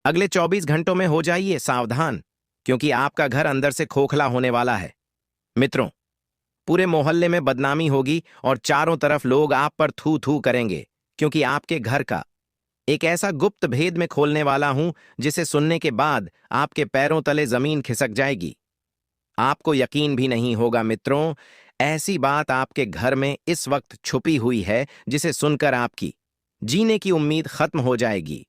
अगले 24 घंटों में हो जाइए सावधान, क्योंकि आपका घर अंदर से खोखला होने वाला है। मित्रों, पूरे मोहल्ले में बदनामी होगी और चारों तरफ लोग आप पर थू थू करेंगे, क्योंकि आपके घर का एक ऐसा गुप्त भेद में खोलने वाला हूं जिसे सुनने के बाद आपके पैरों तले जमीन खिसक जाएगी। आपको यकीन भी नहीं होगा मित्रों, ऐसी बात आपके घर में इस वक्त छुपी हुई है जिसे सुनकर आपकी जीने की उम्मीद खत्म हो जाएगी।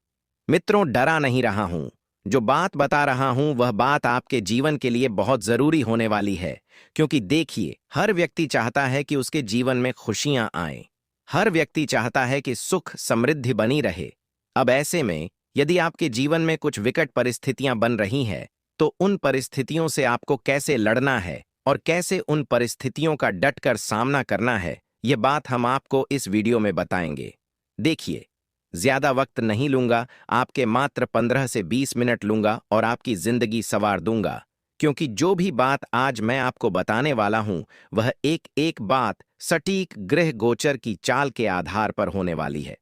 मित्रों, डरा नहीं रहा हूं। जो बात बता रहा हूं वह बात आपके जीवन के लिए बहुत जरूरी होने वाली है, क्योंकि देखिए, हर व्यक्ति चाहता है कि उसके जीवन में खुशियां आएं। हर व्यक्ति चाहता है कि सुख समृद्धि बनी रहे। अब ऐसे में यदि आपके जीवन में कुछ विकट परिस्थितियां बन रही हैं, तो उन परिस्थितियों से आपको कैसे लड़ना है और कैसे उन परिस्थितियों का डटकर सामना करना है, ये बात हम आपको इस वीडियो में बताएंगे। देखिए, ज्यादा वक्त नहीं लूंगा, आपके मात्र 15 से 20 मिनट लूंगा और आपकी जिंदगी संवार दूंगा, क्योंकि जो भी बात आज मैं आपको बताने वाला हूं वह एक एक बात सटीक गृह गोचर की चाल के आधार पर होने वाली है।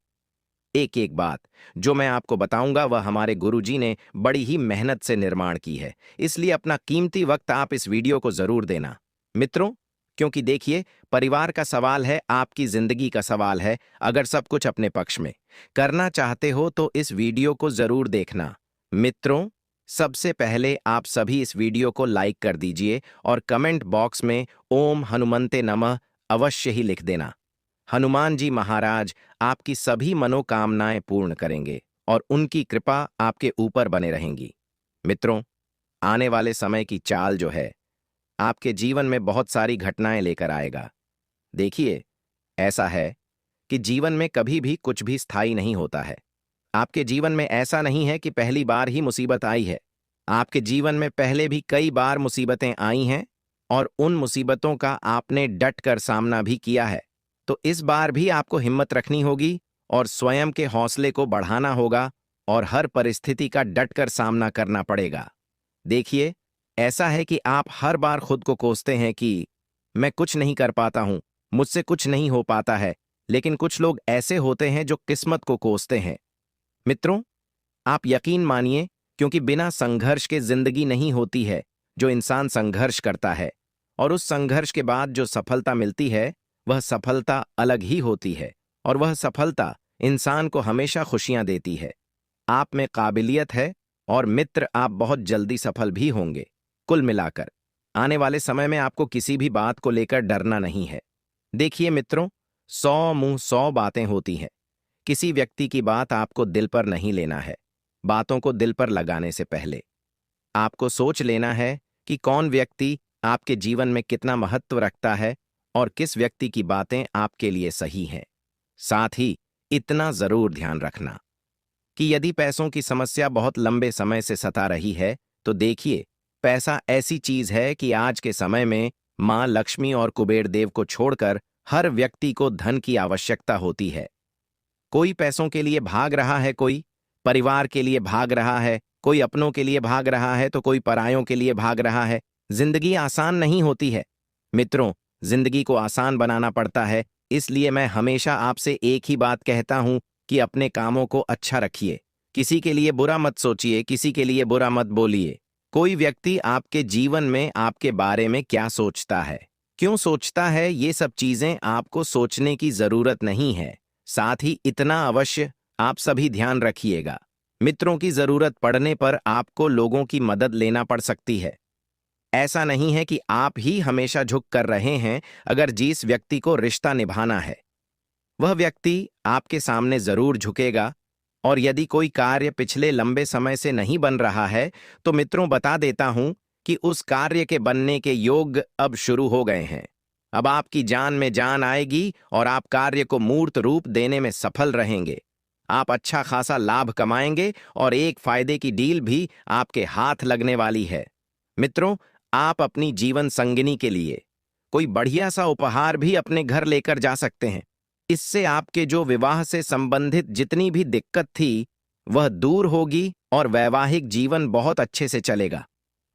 एक एक बात जो मैं आपको बताऊंगा वह हमारे गुरुजी ने बड़ी ही मेहनत से निर्माण की है, इसलिए अपना कीमती वक्त आप इस वीडियो को जरूर देना मित्रों। क्योंकि देखिए, परिवार का सवाल है, आपकी जिंदगी का सवाल है। अगर सब कुछ अपने पक्ष में करना चाहते हो तो इस वीडियो को जरूर देखना मित्रों। सबसे पहले आप सभी इस वीडियो को लाइक कर दीजिए और कमेंट बॉक्स में ओम हनुमंते नमः अवश्य ही लिख देना। हनुमान जी महाराज आपकी सभी मनोकामनाएं पूर्ण करेंगे और उनकी कृपा आपके ऊपर बने रहेंगी। मित्रों, आने वाले समय की चाल जो है आपके जीवन में बहुत सारी घटनाएं लेकर आएगा। देखिए, ऐसा है कि जीवन में कभी भी कुछ भी स्थायी नहीं होता है। आपके जीवन में ऐसा नहीं है कि पहली बार ही मुसीबत आई है। आपके जीवन में पहले भी कई बार मुसीबतें आई हैं और उन मुसीबतों का आपने डट कर सामना भी किया है। तो इस बार भी आपको हिम्मत रखनी होगी और स्वयं के हौसले को बढ़ाना होगा और हर परिस्थिति का डटकर सामना करना पड़ेगा। देखिए, ऐसा है कि आप हर बार खुद को कोसते हैं कि मैं कुछ नहीं कर पाता हूं, मुझसे कुछ नहीं हो पाता है, लेकिन कुछ लोग ऐसे होते हैं जो किस्मत को कोसते हैं। मित्रों, आप यकीन मानिए, क्योंकि बिना संघर्ष के जिंदगी नहीं होती है। जो इंसान संघर्ष करता है और उस संघर्ष के बाद जो सफलता मिलती है वह सफलता अलग ही होती है और वह सफलता इंसान को हमेशा खुशियां देती है। आप में काबिलियत है और मित्र, आप बहुत जल्दी सफल भी होंगे। कुल मिलाकर आने वाले समय में आपको किसी भी बात को लेकर डरना नहीं है। देखिए मित्रों, 100 मुंह 100 बातें होती हैं। किसी व्यक्ति की बात आपको दिल पर नहीं लेना है। बातों को दिल पर लगाने से पहले आपको सोच लेना है कि कौन व्यक्ति आपके जीवन में कितना महत्व रखता है और किस व्यक्ति की बातें आपके लिए सही हैं। साथ ही इतना जरूर ध्यान रखना कि यदि पैसों की समस्या बहुत लंबे समय से सता रही है, तो देखिए, पैसा ऐसी चीज है कि आज के समय में मां लक्ष्मी और कुबेर देव को छोड़कर हर व्यक्ति को धन की आवश्यकता होती है। कोई पैसों के लिए भाग रहा है, कोई परिवार के लिए भाग रहा है, कोई अपनों के लिए भाग रहा है, तो कोई परायों के लिए भाग रहा है। जिंदगी आसान नहीं होती है मित्रों, जिंदगी को आसान बनाना पड़ता है। इसलिए मैं हमेशा आपसे एक ही बात कहता हूं कि अपने कामों को अच्छा रखिए। किसी के लिए बुरा मत सोचिए, किसी के लिए बुरा मत बोलिए। कोई व्यक्ति आपके जीवन में आपके बारे में क्या सोचता है, क्यों सोचता है, ये सब चीजें आपको सोचने की जरूरत नहीं है। साथ ही इतना अवश्य आप सभी ध्यान रखिएगा, मित्रों की जरूरत पड़ने पर आपको लोगों की मदद लेना पड़ सकती है। ऐसा नहीं है कि आप ही हमेशा झुक कर रहे हैं। अगर जिस व्यक्ति को रिश्ता निभाना है वह व्यक्ति आपके सामने जरूर झुकेगा। और यदि कोई कार्य पिछले लंबे समय से नहीं बन रहा है, तो मित्रों बता देता हूं कि उस कार्य के बनने के योग अब शुरू हो गए हैं। अब आपकी जान में जान आएगी और आप कार्य को मूर्त रूप देने में सफल रहेंगे। आप अच्छा खासा लाभ कमाएंगे और एक फायदे की डील भी आपके हाथ लगने वाली है। मित्रों, आप अपनी जीवन संगिनी के लिए कोई बढ़िया सा उपहार भी अपने घर लेकर जा सकते हैं। इससे आपके जो विवाह से संबंधित जितनी भी दिक्कत थी वह दूर होगी और वैवाहिक जीवन बहुत अच्छे से चलेगा।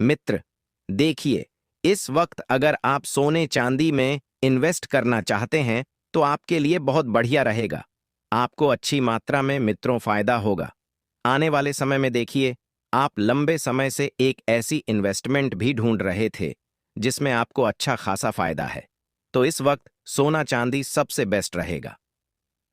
मित्र, देखिए, इस वक्त अगर आप सोने चांदी में इन्वेस्ट करना चाहते हैं तो आपके लिए बहुत बढ़िया रहेगा। आपको अच्छी मात्रा में मित्रों फायदा होगा। आने वाले समय में देखिए, आप लंबे समय से एक ऐसी इन्वेस्टमेंट भी ढूंढ रहे थे जिसमें आपको अच्छा खासा फायदा है, तो इस वक्त सोना चांदी सबसे बेस्ट रहेगा।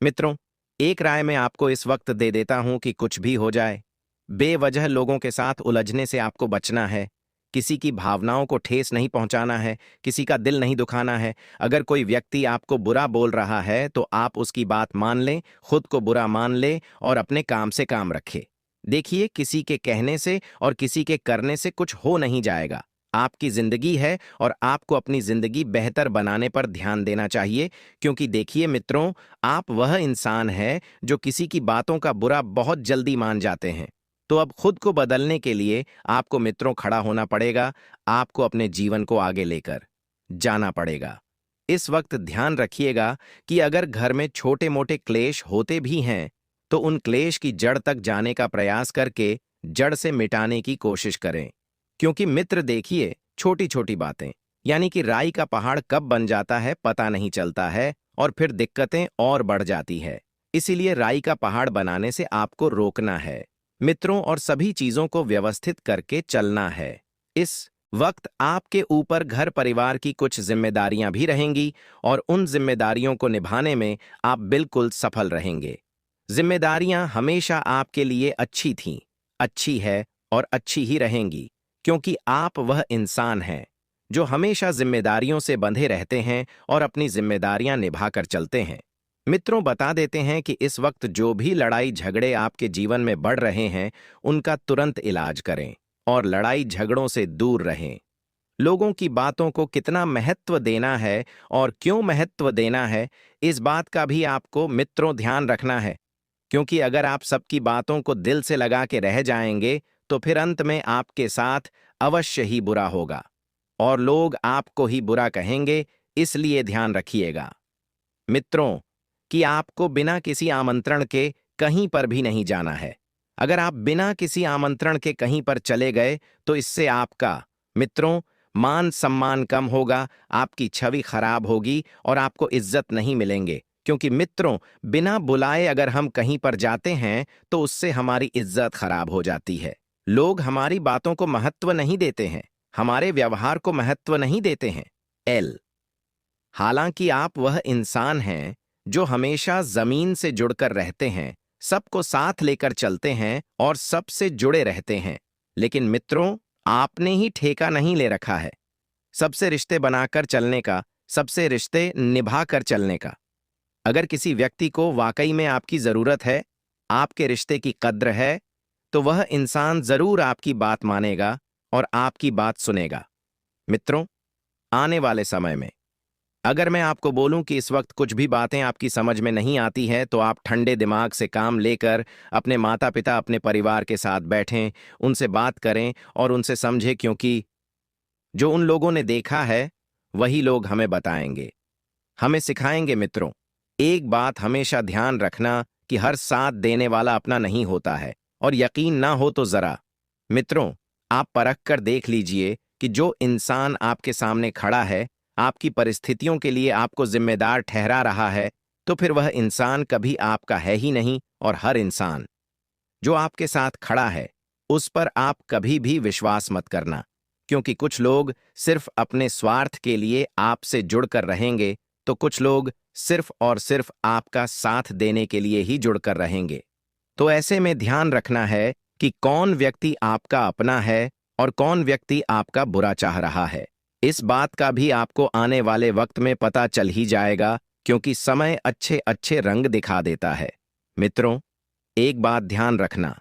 मित्रों, एक राय मैं आपको इस वक्त दे देता हूं कि कुछ भी हो जाए, बेवजह लोगों के साथ उलझने से आपको बचना है। किसी की भावनाओं को ठेस नहीं पहुंचाना है, किसी का दिल नहीं दुखाना है। अगर कोई व्यक्ति आपको बुरा बोल रहा है तो आप उसकी बात मान लें, खुद को बुरा मान लें और अपने काम से काम रखें। देखिए, किसी के कहने से और किसी के करने से कुछ हो नहीं जाएगा। आपकी जिंदगी है और आपको अपनी जिंदगी बेहतर बनाने पर ध्यान देना चाहिए, क्योंकि देखिए मित्रों, आप वह इंसान हैं जो किसी की बातों का बुरा बहुत जल्दी मान जाते हैं। तो अब खुद को बदलने के लिए आपको मित्रों खड़ा होना पड़ेगा, आपको अपने जीवन को आगे लेकर जाना पड़ेगा। इस वक्त ध्यान रखिएगा कि अगर घर में छोटे मोटे क्लेश होते भी हैं तो उन क्लेश की जड़ तक जाने का प्रयास करके जड़ से मिटाने की कोशिश करें, क्योंकि मित्र देखिए, छोटी छोटी बातें यानी कि राई का पहाड़ कब बन जाता है पता नहीं चलता है और फिर दिक्कतें और बढ़ जाती है। इसीलिए राई का पहाड़ बनाने से आपको रोकना है मित्रों, और सभी चीजों को व्यवस्थित करके चलना है। इस वक्त आपके ऊपर घर परिवार की कुछ जिम्मेदारियां भी रहेंगी और उन जिम्मेदारियों को निभाने में आप बिल्कुल सफल रहेंगे। जिम्मेदारियां हमेशा आपके लिए अच्छी थीं, अच्छी है और अच्छी ही रहेंगी, क्योंकि आप वह इंसान हैं जो हमेशा जिम्मेदारियों से बंधे रहते हैं और अपनी जिम्मेदारियां निभाकर चलते हैं। मित्रों, बता देते हैं कि इस वक्त जो भी लड़ाई झगड़े आपके जीवन में बढ़ रहे हैं, उनका तुरंत इलाज करें और लड़ाई झगड़ों से दूर रहें। लोगों की बातों को कितना महत्व देना है और क्यों महत्व देना है, इस बात का भी आपको मित्रों ध्यान रखना है, क्योंकि अगर आप सबकी बातों को दिल से लगा के रह जाएंगे तो फिर अंत में आपके साथ अवश्य ही बुरा होगा और लोग आपको ही बुरा कहेंगे। इसलिए ध्यान रखिएगा मित्रों कि आपको बिना किसी आमंत्रण के कहीं पर भी नहीं जाना है। अगर आप बिना किसी आमंत्रण के कहीं पर चले गए तो इससे आपका मित्रों मान सम्मान कम होगा, आपकी छवि खराब होगी और आपको इज्जत नहीं मिलेंगे, क्योंकि मित्रों बिना बुलाए अगर हम कहीं पर जाते हैं तो उससे हमारी इज्जत खराब हो जाती है। लोग हमारी बातों को महत्व नहीं देते हैं, हमारे व्यवहार को महत्व नहीं देते हैं। हालांकि आप वह इंसान हैं जो हमेशा जमीन से जुड़कर रहते हैं, सबको साथ लेकर चलते हैं और सबसे जुड़े रहते हैं। लेकिन मित्रों, आपने ही ठेका नहीं ले रखा है सबसे रिश्ते बनाकर चलने का, सबसे रिश्ते निभाकर चलने का। अगर किसी व्यक्ति को वाकई में आपकी जरूरत है, आपके रिश्ते की कद्र है, तो वह इंसान जरूर आपकी बात मानेगा और आपकी बात सुनेगा। मित्रों, आने वाले समय में अगर मैं आपको बोलूं कि इस वक्त कुछ भी बातें आपकी समझ में नहीं आती है, तो आप ठंडे दिमाग से काम लेकर अपने माता पिता, अपने परिवार के साथ बैठें, उनसे बात करें और उनसे समझें, क्योंकि जो उन लोगों ने देखा है वही लोग हमें बताएंगे, हमें सिखाएंगे। मित्रों, एक बात हमेशा ध्यान रखना कि हर साथ देने वाला अपना नहीं होता है, और यकीन ना हो तो जरा मित्रों आप परख कर देख लीजिए कि जो इंसान आपके सामने खड़ा है, आपकी परिस्थितियों के लिए आपको जिम्मेदार ठहरा रहा है, तो फिर वह इंसान कभी आपका है ही नहीं। और हर इंसान जो आपके साथ खड़ा है उस पर आप कभी भी विश्वास मत करना, क्योंकि कुछ लोग सिर्फ अपने स्वार्थ के लिए आपसे जुड़कर रहेंगे, तो कुछ लोग सिर्फ और सिर्फ आपका साथ देने के लिए ही जुड़कर रहेंगे। तो ऐसे में ध्यान रखना है कि कौन व्यक्ति आपका अपना है और कौन व्यक्ति आपका बुरा चाह रहा है। इस बात का भी आपको आने वाले वक्त में पता चल ही जाएगा, क्योंकि समय अच्छे अच्छे रंग दिखा देता है। मित्रों, एक बात ध्यान रखना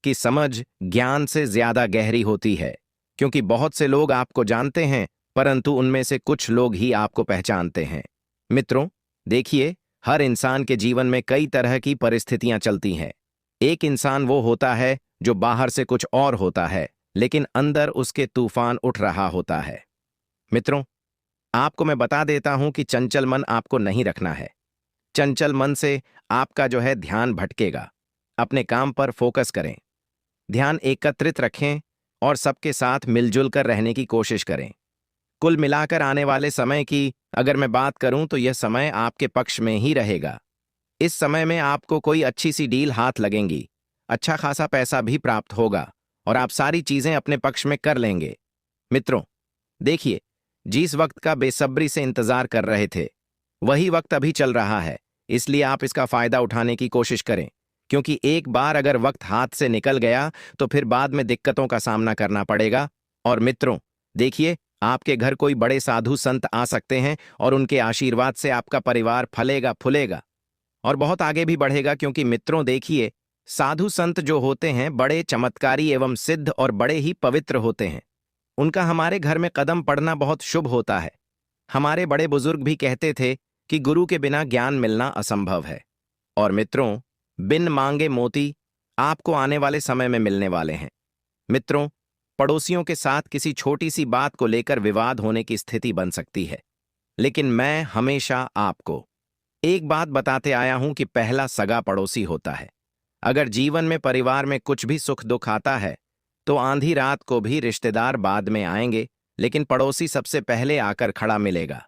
कि समझ ज्ञान से ज्यादा गहरी होती है, क्योंकि बहुत से लोग आपको जानते हैं परंतु उनमें से कुछ लोग ही आपको पहचानते हैं। मित्रों, देखिए, हर इंसान के जीवन में कई तरह की परिस्थितियां चलती हैं। एक इंसान वो होता है जो बाहर से कुछ और होता है, लेकिन अंदर उसके तूफान उठ रहा होता है। मित्रों, आपको मैं बता देता हूं कि चंचल मन आपको नहीं रखना है। चंचल मन से आपका जो है ध्यान भटकेगा। अपने काम पर फोकस करें, ध्यान एकत्रित रखें और सबके साथ मिलजुल कर रहने की कोशिश करें। कुल मिलाकर आने वाले समय की अगर मैं बात करूं तो यह समय आपके पक्ष में ही रहेगा। इस समय में आपको कोई अच्छी सी डील हाथ लगेंगी, अच्छा खासा पैसा भी प्राप्त होगा और आप सारी चीजें अपने पक्ष में कर लेंगे। मित्रों, देखिए, जिस वक्त का बेसब्री से इंतजार कर रहे थे वही वक्त अभी चल रहा है, इसलिए आप इसका फायदा उठाने की कोशिश करें, क्योंकि एक बार अगर वक्त हाथ से निकल गया तो फिर बाद में दिक्कतों का सामना करना पड़ेगा। और मित्रों, देखिए, आपके घर कोई बड़े साधु संत आ सकते हैं और उनके आशीर्वाद से आपका परिवार फलेगा फूलेगा और बहुत आगे भी बढ़ेगा, क्योंकि मित्रों देखिए, साधु संत जो होते हैं बड़े चमत्कारी एवं सिद्ध और बड़े ही पवित्र होते हैं। उनका हमारे घर में कदम पड़ना बहुत शुभ होता है। हमारे बड़े बुजुर्ग भी कहते थे कि गुरु के बिना ज्ञान मिलना असंभव है। और मित्रों, बिन मांगे मोती आपको आने वाले समय में मिलने वाले हैं। मित्रों, पड़ोसियों के साथ किसी छोटी सी बात को लेकर विवाद होने की स्थिति बन सकती है, लेकिन मैं हमेशा आपको एक बात बताते आया हूं कि पहला सगा पड़ोसी होता है। अगर जीवन में परिवार में कुछ भी सुख दुख आता है तो आंधी रात को भी रिश्तेदार बाद में आएंगे, लेकिन पड़ोसी सबसे पहले आकर खड़ा मिलेगा।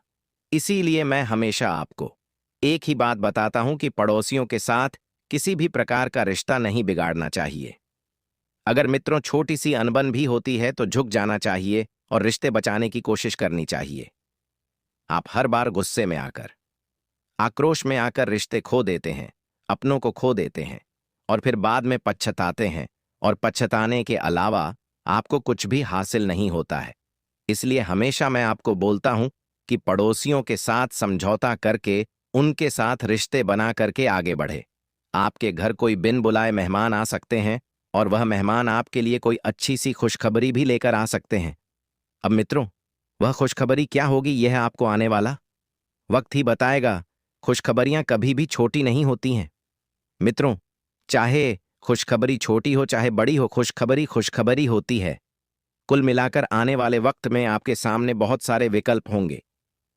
इसीलिए मैं हमेशा आपको एक ही बात बताता हूं कि पड़ोसियों के साथ किसी भी प्रकार का रिश्ता नहीं बिगाड़ना चाहिए। अगर मित्रों छोटी सी अनबन भी होती है तो झुक जाना चाहिए और रिश्ते बचाने की कोशिश करनी चाहिए। आप हर बार गुस्से में आकर, आक्रोश में आकर रिश्ते खो देते हैं, अपनों को खो देते हैं और फिर बाद में पछताते हैं, और पछताने के अलावा आपको कुछ भी हासिल नहीं होता है। इसलिए हमेशा मैं आपको बोलता हूं कि पड़ोसियों के साथ समझौता करके उनके साथ रिश्ते बना करके आगे बढ़े। आपके घर कोई बिन बुलाए मेहमान आ सकते हैं और वह मेहमान आपके लिए कोई अच्छी सी खुशखबरी भी लेकर आ सकते हैं। अब मित्रों, वह खुशखबरी क्या होगी यह आपको आने वाला वक्त ही बताएगा। खुशखबरियां कभी भी छोटी नहीं होती हैं। मित्रों, चाहे खुशखबरी छोटी हो चाहे बड़ी हो, खुशखबरी खुशखबरी होती है। कुल मिलाकर आने वाले वक्त में आपके सामने बहुत सारे विकल्प होंगे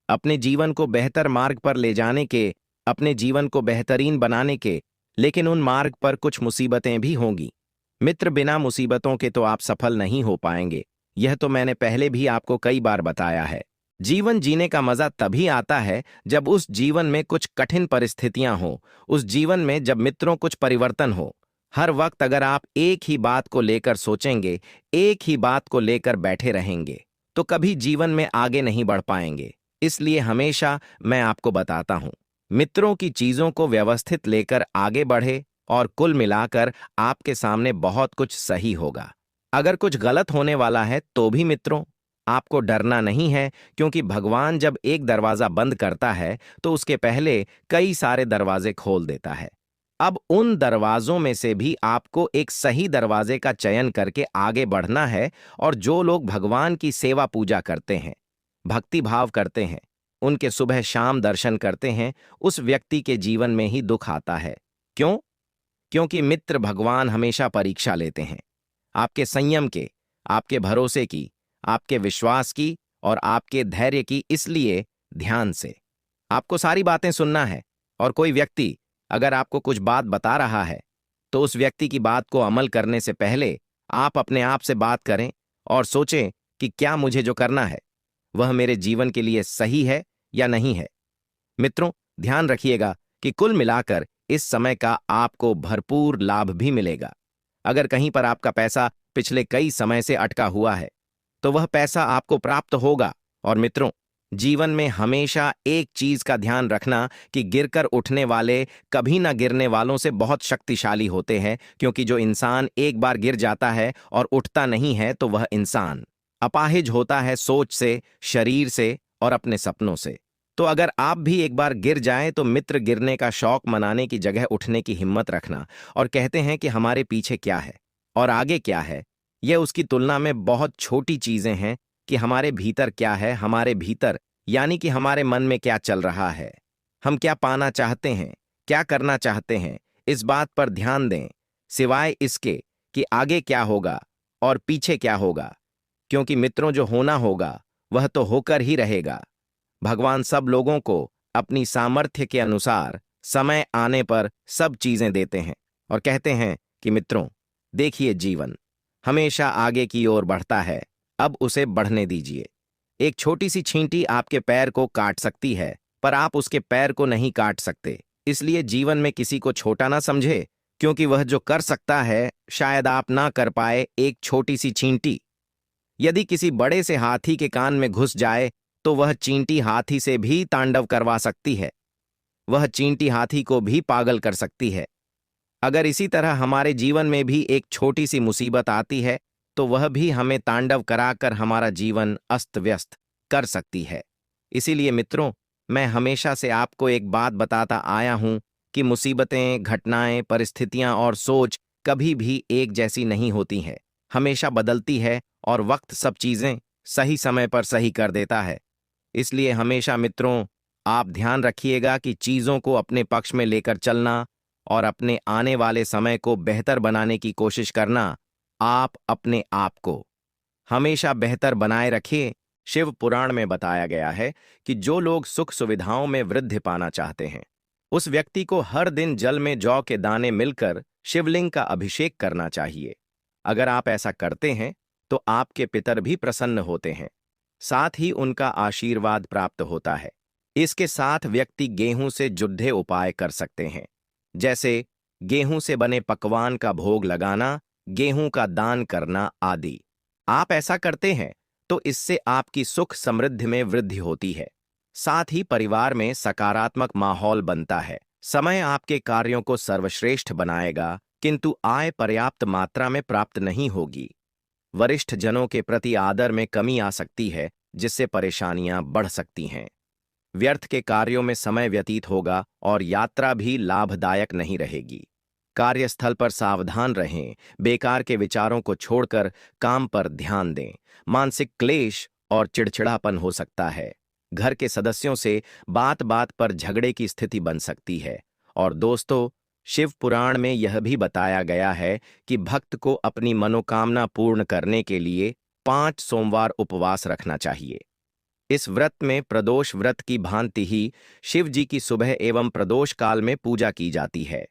अपने जीवन को बेहतर मार्ग पर ले जाने के, अपने जीवन को बेहतरीन बनाने के, लेकिन उन मार्ग पर कुछ मुसीबतें भी होंगी। मित्र, बिना मुसीबतों के तो आप सफल नहीं हो पाएंगे। यह तो मैंने पहले भी आपको कई बार बताया है। जीवन जीने का मजा तभी आता है जब उस जीवन में कुछ कठिन परिस्थितियां हो, उस जीवन में जब मित्रों कुछ परिवर्तन हो। हर वक्त अगर आप एक ही बात को लेकर सोचेंगे, एक ही बात को लेकर बैठे रहेंगे, तो कभी जीवन में आगे नहीं बढ़ पाएंगे। इसलिए हमेशा मैं आपको बताता हूं, मित्रों की चीजों को व्यवस्थित लेकर आगे बढ़े और कुल मिलाकर आपके सामने बहुत कुछ सही होगा। अगर कुछ गलत होने वाला है तो भी मित्रों आपको डरना नहीं है, क्योंकि भगवान जब एक दरवाजा बंद करता है तो उसके पहले कई सारे दरवाजे खोल देता है। अब उन दरवाजों में से भी आपको एक सही दरवाजे का चयन करके आगे बढ़ना है। और जो लोग भगवान की सेवा पूजा करते हैं, भक्ति भाव करते हैं, उनके सुबह शाम दर्शन करते हैं, उस व्यक्ति के जीवन में ही दुख आता है। क्यों? क्योंकि मित्र भगवान हमेशा परीक्षा लेते हैं आपके संयम के, आपके भरोसे की, आपके विश्वास की और आपके धैर्य की। इसलिए ध्यान से आपको सारी बातें सुनना है। और कोई व्यक्ति अगर आपको कुछ बात बता रहा है तो उस व्यक्ति की बात को अमल करने से पहले आप अपने आप से बात करें और सोचें कि क्या मुझे जो करना है वह मेरे जीवन के लिए सही है या नहीं है। मित्रों, ध्यान रखिएगा कि कुल मिलाकर इस समय का आपको भरपूर लाभ भी मिलेगा। अगर कहीं पर आपका पैसा पिछले कई समय से अटका हुआ है तो वह पैसा आपको प्राप्त होगा। और मित्रों, जीवन में हमेशा एक चीज का ध्यान रखना कि गिरकर उठने वाले कभी ना गिरने वालों से बहुत शक्तिशाली होते हैं, क्योंकि जो इंसान एक बार गिर जाता है और उठता नहीं है तो वह इंसान अपाहिज होता है, सोच से, शरीर से और अपने सपनों से। तो अगर आप भी एक बार गिर जाएं तो मित्र, गिरने का शौक मनाने की जगह उठने की हिम्मत रखना और कहते हैं कि हमारे पीछे क्या है और आगे क्या है, यह उसकी तुलना में बहुत छोटी चीजें हैं कि हमारे भीतर क्या है। हमारे भीतर यानी कि हमारे मन में क्या चल रहा है, हम क्या पाना चाहते हैं, क्या करना चाहते हैं, इस बात पर ध्यान दें, सिवाय इसके कि आगे क्या होगा और पीछे क्या होगा। क्योंकि मित्रों, जो होना होगा वह तो होकर ही रहेगा। भगवान सब लोगों को अपनी सामर्थ्य के अनुसार समय आने पर सब चीजें देते हैं और कहते हैं कि मित्रों देखिए, जीवन हमेशा आगे की ओर बढ़ता है, अब उसे बढ़ने दीजिए। एक छोटी सी छींटी आपके पैर को काट सकती है, पर आप उसके पैर को नहीं काट सकते। इसलिए जीवन में किसी को छोटा ना समझे, क्योंकि वह जो कर सकता है शायद आप ना कर पाए, एक छोटी सी चींटी। यदि किसी बड़े से हाथी के कान में घुस जाए तो वह चींटी हाथी से भी तांडव करवा सकती है। वह चींटी हाथी को भी पागल कर सकती है। अगर इसी तरह हमारे जीवन में भी एक छोटी सी मुसीबत आती है तो वह भी हमें तांडव कराकर हमारा जीवन अस्त व्यस्त कर सकती है। इसीलिए मित्रों, मैं हमेशा से आपको एक बात बताता आया हूं कि मुसीबतें, घटनाएं, परिस्थितियां और सोच कभी भी एक जैसी नहीं होती हैं, हमेशा बदलती है और वक्त सब चीजें सही समय पर सही कर देता है। इसलिए हमेशा मित्रों, आप ध्यान रखिएगा कि चीजों को अपने पक्ष में लेकर चलना और अपने आने वाले समय को बेहतर बनाने की कोशिश करना। आप अपने आप को हमेशा बेहतर बनाए रखिए। शिव पुराण में बताया गया है कि जो लोग सुख सुविधाओं में वृद्धि पाना चाहते हैं, उस व्यक्ति को हर दिन जल में जौ के दाने मिलकर शिवलिंग का अभिषेक करना चाहिए। अगर आप ऐसा करते हैं तो आपके पितर भी प्रसन्न होते हैं, साथ ही उनका आशीर्वाद प्राप्त होता है। इसके साथ व्यक्ति गेहूं से जुड़े उपाय कर सकते हैं, जैसे गेहूं से बने पकवान का भोग लगाना, गेहूं का दान करना आदि। आप ऐसा करते हैं तो इससे आपकी सुख समृद्धि में वृद्धि होती है, साथ ही परिवार में सकारात्मक माहौल बनता है। समय आपके कार्यों को सर्वश्रेष्ठ बनाएगा, किंतु आय पर्याप्त मात्रा में प्राप्त नहीं होगी। वरिष्ठ जनों के प्रति आदर में कमी आ सकती है, जिससे परेशानियां बढ़ सकती हैं। व्यर्थ के कार्यों में समय व्यतीत होगा और यात्रा भी लाभदायक नहीं रहेगी। कार्यस्थल पर सावधान रहें, बेकार के विचारों को छोड़कर काम पर ध्यान दें। मानसिक क्लेश और चिड़चिड़ापन हो सकता है। घर के सदस्यों से बात बात पर झगड़े की स्थिति बन सकती है। और दोस्तों, शिव पुराण में यह भी बताया गया है कि भक्त को अपनी मनोकामना पूर्ण करने के लिए 5 सोमवार उपवास रखना चाहिए। इस व्रत में प्रदोष व्रत की भांति ही शिव जी की सुबह एवं प्रदोष काल में पूजा की जाती है।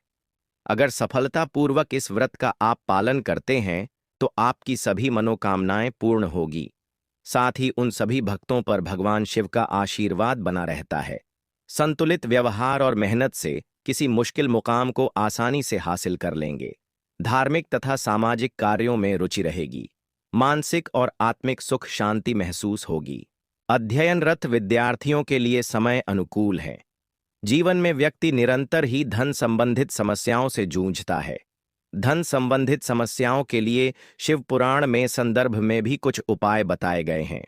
अगर सफलतापूर्वक इस व्रत का आप पालन करते हैं तो आपकी सभी मनोकामनाएं पूर्ण होगी। साथ ही उन सभी भक्तों पर भगवान शिव का आशीर्वाद बना रहता है। संतुलित व्यवहार और मेहनत से किसी मुश्किल मुकाम को आसानी से हासिल कर लेंगे। धार्मिक तथा सामाजिक कार्यों में रुचि रहेगी। मानसिक और आत्मिक सुख शांति महसूस होगी। अध्ययनरत विद्यार्थियों के लिए समय अनुकूल है। जीवन में व्यक्ति निरंतर ही धन संबंधित समस्याओं से जूझता है। धन संबंधित समस्याओं के लिए शिव पुराण में संदर्भ में भी कुछ उपाय बताए गए हैं।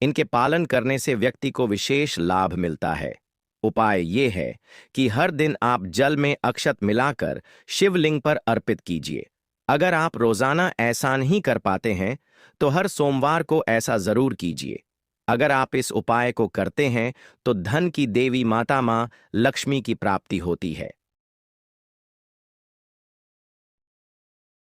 इनके पालन करने से व्यक्ति को विशेष लाभ मिलता है। उपाय ये है कि हर दिन आप जल में अक्षत मिलाकर शिवलिंग पर अर्पित कीजिए। अगर आप रोजाना ऐसा नहीं कर पाते हैं तो हर सोमवार को ऐसा जरूर कीजिए। अगर आप इस उपाय को करते हैं तो धन की देवी माता मां लक्ष्मी की प्राप्ति होती है।